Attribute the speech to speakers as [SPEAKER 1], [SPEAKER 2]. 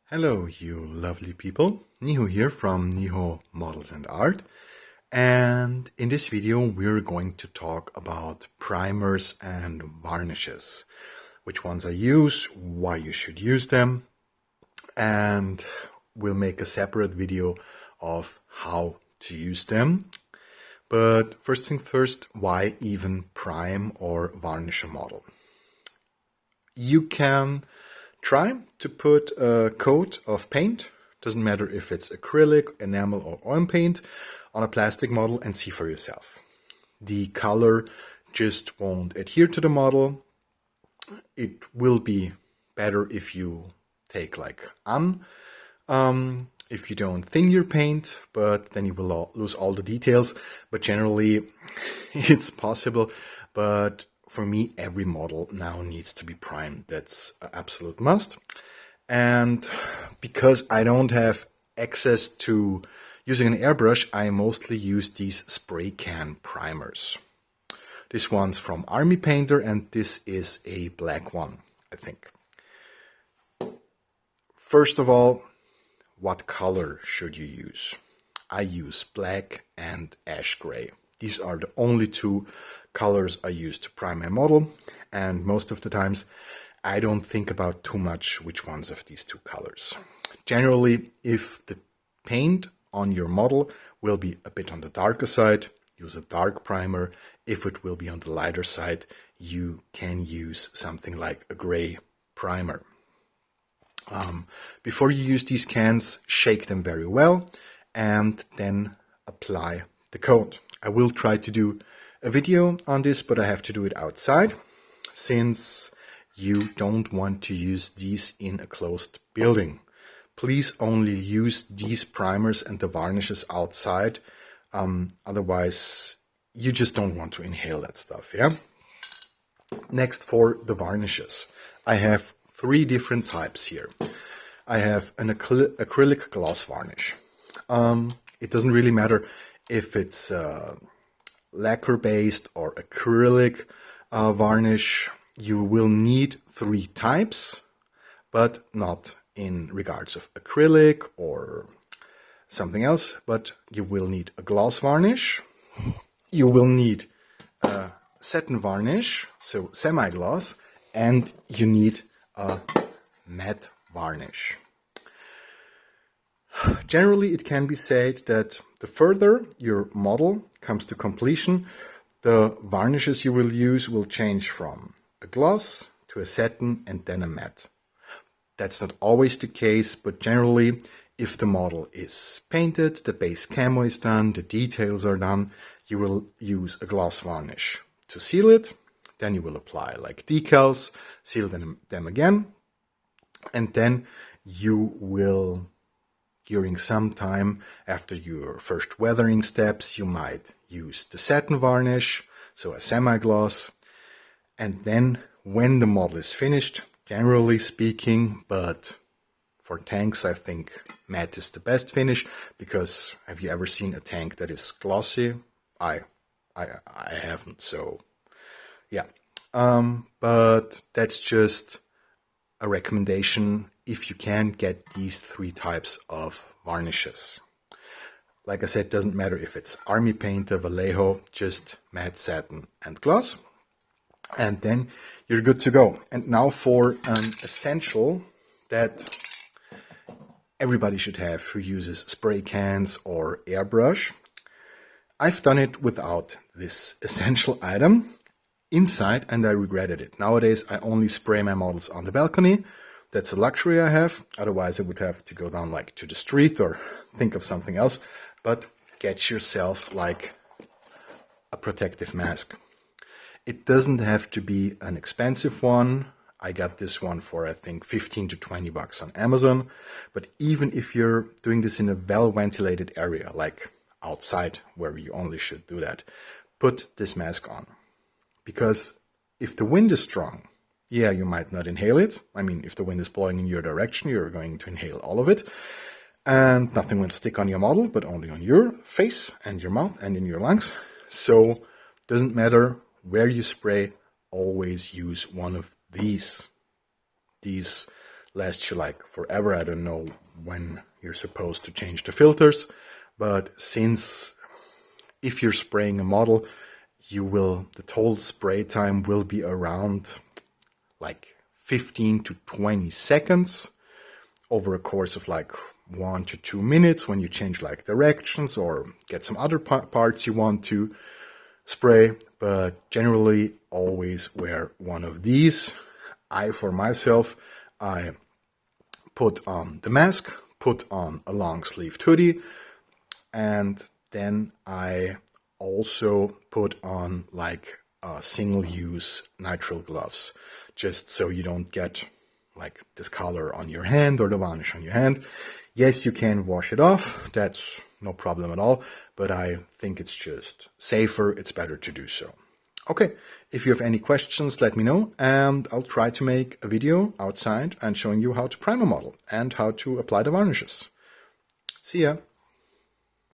[SPEAKER 1] Hello, you lovely people. Niho here from Niho Models and Art. And in this video, we're going to talk about primers and varnishes. Which ones I use, why you should use them, and we'll make a separate video of how to use them. But first thing first, why even prime or varnish a model? You can try to put a coat of paint, doesn't matter if it's acrylic, enamel or oil paint, on a plastic model and see for yourself. The color just won't adhere to the model. It will be better if you take like if you don't thin your paint, but then you will lose all the details. But generally it's possible, but for me, every model now needs to be primed. That's an absolute must. And because I don't have access to using an airbrush, I mostly use these spray can primers. This one's from Army Painter, and this is a black one, I think. First of all, what color should you use? I use black and ash gray. These are the only two colors I use to prime my model, and most of the times I don't think about too much which ones of these two colors. Generally, if the paint on your model will be a bit on the darker side, use a dark primer. If it will be on the lighter side, you can use something like a gray primer. Before you use these cans, shake them very well and then apply the coat. I will try to do a video on this, but I have to do it outside since you don't want to use these in a closed building. Please only use these primers and the varnishes outside. Otherwise, you just don't want to inhale that stuff, yeah? Next, for the varnishes. I have three different types here. I have an acrylic gloss varnish. It doesn't really matter if it's lacquer-based or acrylic varnish. You will need three types, but not in regards of acrylic or something else, but you will need a gloss varnish. You will need a satin varnish, so semi-gloss, and you need a matte varnish. Generally, it can be said that the further your model comes to completion, the varnishes you will use will change from a gloss to a satin and then a matte. That's not always the case, but generally, if the model is painted, the base camo is done, the details are done, you will use a gloss varnish to seal it. Then you will apply like decals, seal them again, and then you will, during some time after your first weathering steps, you might use the satin varnish, so a semi-gloss, and then when the model is finished, generally speaking, but for tanks I think matte is the best finish, because have you ever seen a tank that is glossy? I haven't, so yeah. But that's just a recommendation if you can get these three types of varnishes. Like I said, doesn't matter if it's Army Painter, Vallejo, just matte, satin and gloss. And then you're good to go. And now for an essential that everybody should have who uses spray cans or airbrush. I've done it without this essential item inside and I regretted it. Nowadays I only spray my models on the balcony. That's a luxury I have. Otherwise I would have to go down like to the street or think of something else. But get yourself like a protective mask. It doesn't have to be an expensive one. I got this one for I think 15 to 20 bucks on Amazon. But even if you're doing this in a well-ventilated area, like outside where you only should do that, put this mask on. Because if the wind is strong, yeah, you might not inhale it. I mean, if the wind is blowing in your direction, you're going to inhale all of it. And nothing will stick on your model, but only on your face and your mouth and in your lungs. So doesn't matter where you spray, always use one of these lasts you like forever. I don't know when you're supposed to change the filters, but since if you're spraying a model, the total spray time will be around like 15 to 20 seconds over a course of like 1 to 2 minutes when you change like directions or get some other parts you want to spray. But generally always wear one of these. For myself, I put on the mask, put on a long sleeved hoodie, and then I also put on like single-use nitrile gloves, just so you don't get like this color on your hand or the varnish on your hand. Yes, you can wash it off, that's no problem at all, but I think it's just safer, it's better to do so. Okay, if you have any questions, let me know, and I'll try to make a video outside and showing you how to prime a model and how to apply the varnishes. See ya!